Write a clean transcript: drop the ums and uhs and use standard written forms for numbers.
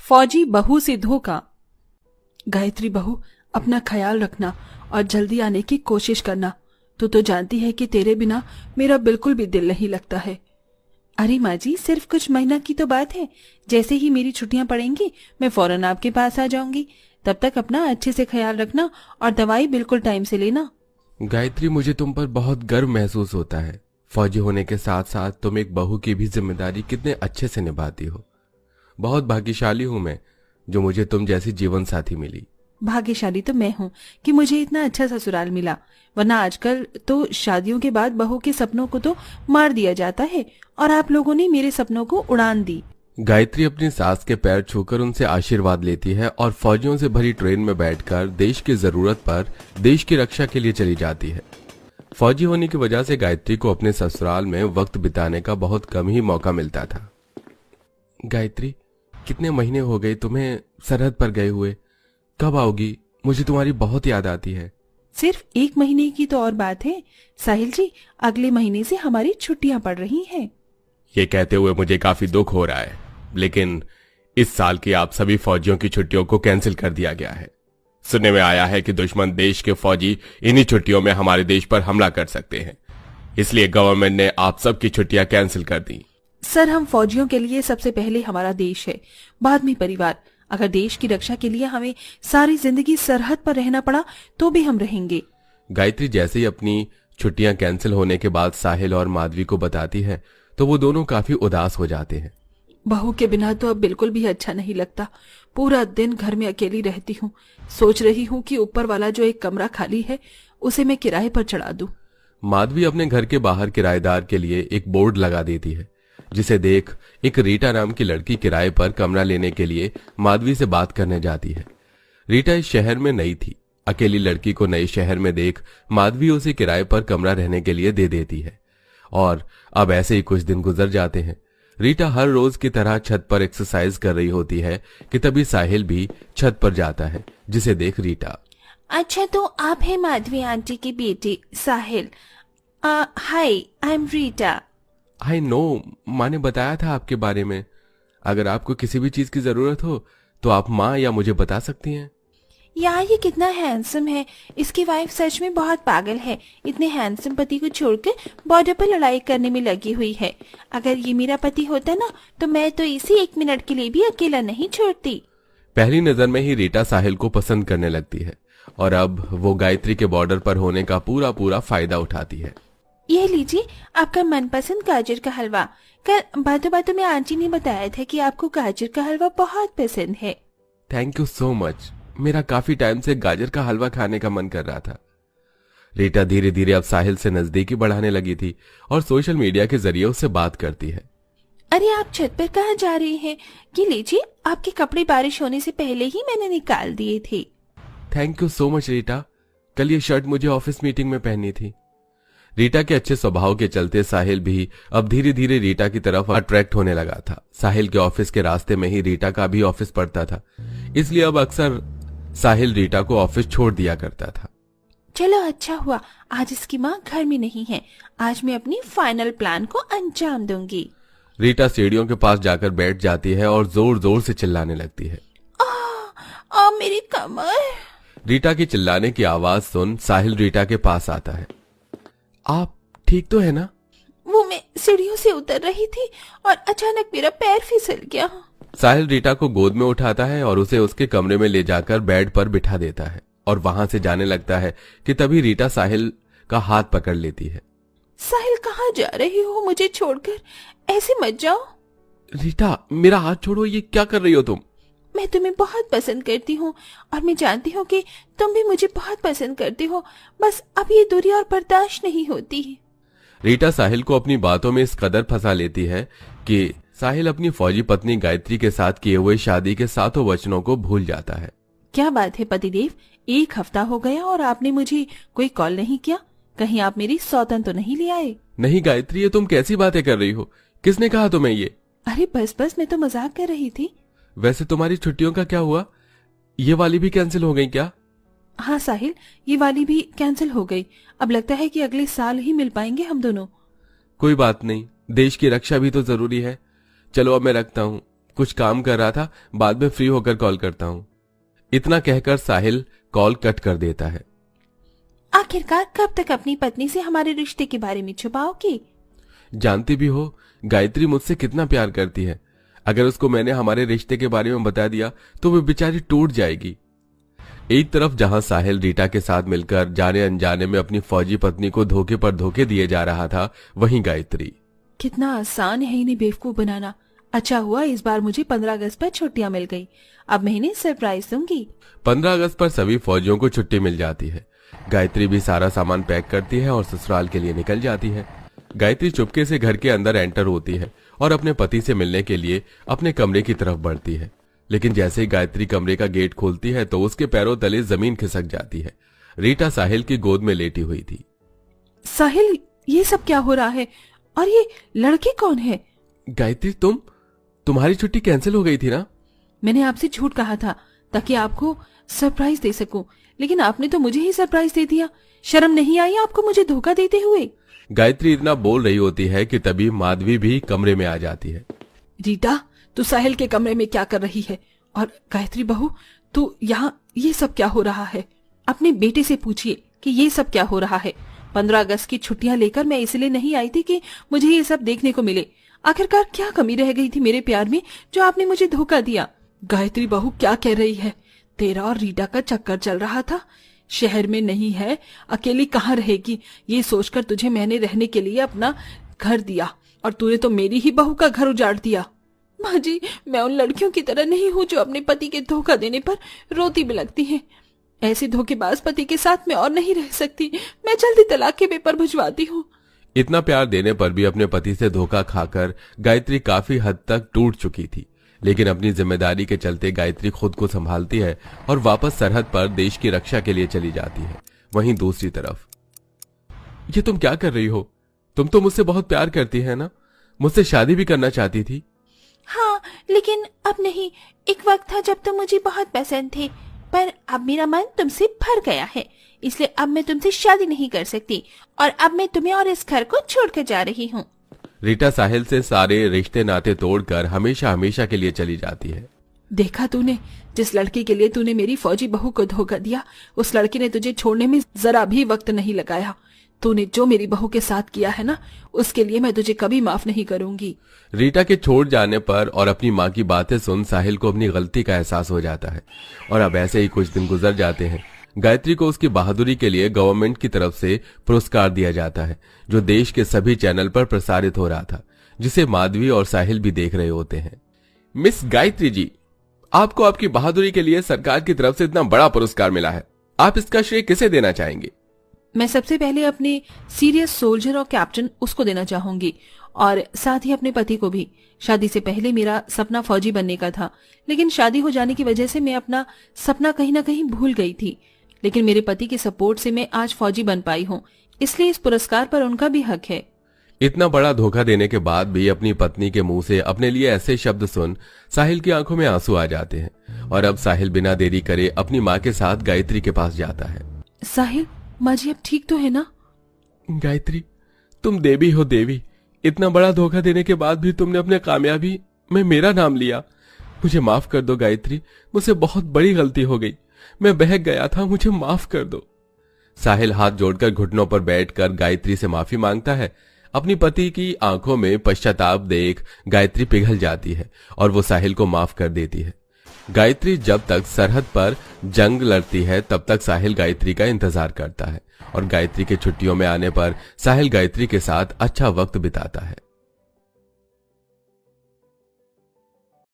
फौजी बहू से धोखा। गायत्री बहू, अपना ख्याल रखना और जल्दी आने की कोशिश करना। तू तो जानती है कि तेरे बिना मेरा बिल्कुल भी दिल नहीं लगता है। अरे माँ जी, सिर्फ कुछ महीना की तो बात है। जैसे ही मेरी छुट्टियां पड़ेंगी मैं फौरन आपके पास आ जाऊंगी। तब तक अपना अच्छे से ख्याल रखना और दवाई बिल्कुल टाइम से लेना। गायत्री, मुझे तुम पर बहुत गर्व महसूस होता है। फौजी होने के साथ साथ तुम एक बहू की भी जिम्मेदारी कितने अच्छे से निभाती हो। बहुत भाग्यशाली हूं मैं जो मुझे तुम जैसी जीवन साथी मिली। भाग्यशाली तो मैं हूँ कि मुझे इतना अच्छा ससुराल मिला, वरना आजकल तो शादियों के बाद बहू के सपनों को तो मार दिया जाता है और आप लोगों ने मेरे सपनों को उड़ान दी। गायत्री अपनी सास के पैर छूकर उनसे आशीर्वाद लेती है और फौजियों से भरी ट्रेन में बैठकर देश की जरूरत पर देश की रक्षा के लिए चली जाती है। फौजी होने की वजह से गायत्री को अपने ससुराल में वक्त बिताने का बहुत कम ही मौका मिलता था। गायत्री, कितने महीने हो गए तुम्हें सरहद पर गए हुए। कब आओगी? मुझे तुम्हारी बहुत याद आती है। सिर्फ 1 महीने की तो और बात है साहिल जी, अगले महीने से हमारी छुट्टियां पड़ रही हैं। ये कहते हुए मुझे काफी दुख हो रहा है, लेकिन इस साल की आप सभी फौजियों की छुट्टियों को कैंसिल कर दिया गया है। सुनने में आया है कि दुश्मन देश के फौजी इन्हीं छुट्टियों में हमारे देश पर हमला कर सकते हैं, इसलिए गवर्नमेंट ने आप सबकी छुट्टियां कैंसिल कर दी। सर, हम फौजियों के लिए सबसे पहले हमारा देश है, बाद में परिवार। अगर देश की रक्षा के लिए हमें सारी जिंदगी सरहद पर रहना पड़ा तो भी हम रहेंगे। गायत्री जैसे ही अपनी छुट्टियां कैंसिल होने के बाद साहिल और माधवी को बताती है तो वो दोनों काफी उदास हो जाते हैं। बहू के बिना तो अब बिल्कुल भी अच्छा नहीं लगता। पूरा दिन घर में अकेली रहती हूँ। सोच रही हूँ कि ऊपर वाला जो एक कमरा खाली है उसे मैं किराए पर चढ़ा दूं। माधवी अपने घर के बाहर किराएदार के लिए एक बोर्ड लगा देती है, जिसे देख एक रीटा नाम की लड़की किराए पर कमरा लेने के लिए माधवी से बात करने जाती है। रीटा इस शहर में नई थी। अकेली लड़की को नए शहर में देख माधवी उसे किराए पर कमरा रहने के लिए दे देती है और अब ऐसे ही कुछ दिन गुजर जाते हैं। रीटा हर रोज की तरह छत पर एक्सरसाइज कर रही होती है कि तभी साहिल भी छत पर जाता है, जिसे देख रीटा, अच्छा तो आप हैं माधवी आंटी की बेटी Sahil. Hi, I am Rita. I know, माँ ने बताया था आपके बारे में। अगर आपको किसी भी चीज की जरूरत हो तो आप माँ या मुझे बता सकती हैं। यार, ये कितना हैंडसम है। इसकी वाइफ सच में बहुत पागल है। इतने हैंडसम पति को छोड़कर बॉर्डर पर लड़ाई करने में लगी हुई है। अगर ये मेरा पति होता ना तो मैं तो इसे 1 मिनट के लिए भी अकेला नहीं छोड़ती। पहली नजर में ही रीटा साहिल को पसंद करने लगती है और अब वो गायत्री के बॉर्डर पर होने का पूरा पूरा फायदा उठाती है। ये लीजिए आपका मनपसंद गाजर का हलवा। कल बातों बातों में आंटी ने बताया था कि आपको गाजर का हलवा बहुत पसंद है। Thank you so much. मेरा काफी टाइम से गाजर का हलवा खाने का मन कर रहा था। रीटा धीरे धीरे अब साहिल से नजदीकी बढ़ाने लगी थी और सोशल मीडिया के जरिए उससे बात करती है। अरे आप छत पर कहाँ जा रही हैं? ये लीजिए, आपके कपड़े बारिश होने से पहले ही मैंने निकाल दिए थे। Thank you so much Rita. कल ये शर्ट मुझे ऑफिस मीटिंग में पहननी थी। रीटा के अच्छे स्वभाव के चलते साहिल भी अब धीरे धीरे रीटा की तरफ अट्रैक्ट होने लगा था। साहिल के ऑफिस के रास्ते में ही रीटा का भी ऑफिस पड़ता था, इसलिए अब अक्सर साहिल रीटा को ऑफिस छोड़ दिया करता था। चलो अच्छा हुआ आज इसकी माँ घर में नहीं है। आज मैं अपनी फाइनल प्लान को अंजाम दूंगी। रीटा सीढ़ियों के पास जाकर बैठ जाती है और जोर जोर से चिल्लाने लगती है, मेरी कमर। रीटा की चिल्लाने की आवाज सुन साहिल रीटा के पास आता है। आप ठीक तो है ना? वो मैं सीढ़ियों से उतर रही थी और अचानक मेरा पैर फिसल गया। साहिल रीटा को गोद में उठाता है और उसे उसके कमरे में ले जाकर बेड पर बिठा देता है और वहां से जाने लगता है कि तभी रीटा साहिल का हाथ पकड़ लेती है। साहिल, कहाँ जा रही हो? मुझे छोड़कर ऐसे मत जाओ। रीटा, मेरा हाथ छोड़ो। ये क्या कर रही हो तुम? मैं तुम्हें बहुत पसंद करती हूँ और मैं जानती हूँ कि तुम भी मुझे बहुत पसंद करती हो। बस अब ये दूरी और बर्दाश्त नहीं होती। रीटा साहिल को अपनी बातों में इस कदर फंसा लेती है कि साहिल अपनी फौजी पत्नी गायत्री के साथ किए हुए शादी के 7 वचनों को भूल जाता है। क्या बात है पतिदेव, 1 हफ्ता हो गया और आपने मुझे कोई कॉल नहीं किया। कहीं आप मेरी सौतन तो नहीं ले आए? नहीं गायत्री, ये तुम कैसी बातें कर रही हो? किसने कहा तुम्हें ये? अरे बस मैं तो मजाक कर रही थी। वैसे तुम्हारी छुट्टियों का क्या हुआ? ये वाली भी कैंसिल हो गई क्या? हाँ साहिल, ये वाली भी कैंसिल हो गई। अब लगता है कि अगले साल ही मिल पाएंगे हम दोनों। कोई बात नहीं, देश की रक्षा भी तो जरूरी है। चलो अब मैं रखता हूँ, कुछ काम कर रहा था, बाद में फ्री होकर कॉल करता हूं। इतना कहकर साहिल कॉल कट कर देता है। आखिरकार कब तक अपनी पत्नी से हमारे रिश्ते के बारे में छुपाओगी? जानती भी हो गायत्री मुझसे कितना प्यार करती है। अगर उसको मैंने हमारे रिश्ते के बारे में बता दिया तो वो बेचारी टूट जाएगी। एक तरफ जहां साहिल रीटा के साथ मिलकर जाने अनजाने में अपनी फौजी पत्नी को धोखे पर धोखे दिए जा रहा था, वहीं गायत्री। कितना आसान है इन्हें बेवकूफ बनाना। अच्छा हुआ इस बार मुझे 15 अगस्त पर छुट्टियां मिल गई। अब मैं इन्हें सरप्राइज दूंगी। 15 अगस्त पर सभी फौजियों को छुट्टी मिल जाती है। गायत्री भी सारा सामान पैक करती है और ससुराल के लिए निकल जाती है। गायत्री चुपके से घर के अंदर एंटर होती है और अपने पति से मिलने के लिए अपने कमरे की तरफ बढ़ती है। लेकिन जैसे ही गायत्री कमरे का गेट खोलती है तो उसके पैरों तले जमीन खिसक जाती है। रीटा साहिल की गोद में लेटी हुई थी। साहिल, ये सब क्या हो रहा है? और ये लड़की कौन है? गायत्री, तुम्हारी छुट्टी कैंसिल हो गई थी ना? मैंने आपसे झूठ कहा था ताकि आपको सरप्राइज दे सकूं, लेकिन आपने तो मुझे ही सरप्राइज दे दिया। शर्म नहीं आई आपको मुझे धोखा देते हुए? गायत्री इतना बोल रही होती है कि तभी माधवी भी कमरे में आ जाती है। रीटा, तू साहिल के कमरे में क्या कर रही है? और गायत्री बहू, तू यहाँ, ये सब क्या हो रहा है? अपने बेटे से पूछिए कि ये सब क्या हो रहा है। 15 अगस्त की छुट्टियां लेकर मैं इसलिए नहीं आई थी कि मुझे ये सब देखने को मिले। आखिरकार क्या कमी रह गई थी मेरे प्यार में जो आपने मुझे धोखा दिया? गायत्री बहू क्या कह रही है? तेरा और रीटा का चक्कर चल रहा था। शहर में नहीं है, अकेली कहाँ रहेगी, ये सोचकर तुझे मैंने रहने के लिए अपना घर दिया और तूने तो मेरी ही बहू का घर उजाड़ दिया। माँ जी, मैं उन लड़कियों की तरह नहीं हूँ जो अपने पति के धोखा देने पर रोती बिलखती हैं। ऐसे धोखेबाज पति के साथ मैं और नहीं रह सकती। मैं जल्दी तलाक के पेपर भिजवाती हूँ। इतना प्यार देने पर भी अपने पति से धोखा खाकर गायत्री काफी हद तक टूट चुकी थी। लेकिन अपनी जिम्मेदारी के चलते गायत्री खुद को संभालती है और वापस सरहद पर देश की रक्षा के लिए चली जाती है। वहीं दूसरी तरफ, ये तुम क्या कर रही हो? तुम तो मुझसे बहुत प्यार करती है ना? मुझसे शादी भी करना चाहती थी। हाँ, लेकिन अब नहीं। एक वक्त था जब तुम मुझे बहुत पसंद थे, पर अब मेरा मन तुमसे भर गया है, इसलिए अब मैं तुमसे शादी नहीं कर सकती और अब मैं तुम्हें और इस घर को छोड़कर जा रही हूँ। रीटा साहिल से सारे रिश्ते नाते तोड़कर हमेशा हमेशा के लिए चली जाती है। देखा तूने, जिस लड़की के लिए तूने मेरी फौजी बहू को धोखा दिया, उस लड़की ने तुझे छोड़ने में जरा भी वक्त नहीं लगाया। तूने जो मेरी बहू के साथ किया है ना, उसके लिए मैं तुझे कभी माफ नहीं करूंगी। रीटा के छोड़ जाने पर और अपनी माँ की बातें सुन साहिल को अपनी गलती का एहसास हो जाता है और अब ऐसे ही कुछ दिन गुजर जाते हैं। गायत्री को उसकी बहादुरी के लिए गवर्नमेंट की तरफ से पुरस्कार दिया जाता है, जो देश के सभी चैनल पर प्रसारित हो रहा था, जिसे माधवी और साहिल भी देख रहे होते हैं। मिस गायत्री जी, आपको आपकी बहादुरी के लिए सरकार की तरफ से इतना बड़ा पुरस्कार मिला है। आप इसका श्रेय किसे देना चाहेंगे? मैं सबसे पहले अपने सीरियस सोल्जर और कैप्टन उसको देना चाहूंगी, और साथ ही अपने पति को भी। शादी से पहले मेरा सपना फौजी बनने का था, लेकिन शादी हो जाने की वजह से मैं अपना सपना कहीं ना कहीं भूल गई थी। लेकिन मेरे पति के सपोर्ट से मैं आज फौजी बन पाई हूँ, इसलिए इस पुरस्कार पर उनका भी हक है। इतना बड़ा धोखा देने के बाद भी अपनी पत्नी के मुंह से अपने लिए ऐसे शब्द सुन साहिल की आंखों में आंसू आ जाते हैं और अब साहिल बिना देरी करे अपनी माँ के साथ गायत्री के पास जाता है। साहिल, माँ जी अब ठीक तो है ना? गायत्री, तुम देवी हो देवी। इतना बड़ा धोखा देने के बाद भी तुमने अपने कामयाबी में मेरा नाम लिया। मुझे माफ कर दो गायत्री, मुझसे बहुत बड़ी गलती हो गई। मैं बहक गया था, मुझे माफ कर दो। साहिल हाथ जोड़कर घुटनों पर बैठकर गायत्री से माफी मांगता है। अपनी पति की आंखों में पश्चाताप देख गायत्री पिघल जाती है और वो साहिल को माफ कर देती है। गायत्री जब तक सरहद पर जंग लड़ती है तब तक साहिल गायत्री का इंतजार करता है और गायत्री के छुट्टियों में आने पर साहिल गायत्री के साथ अच्छा वक्त बिताता है।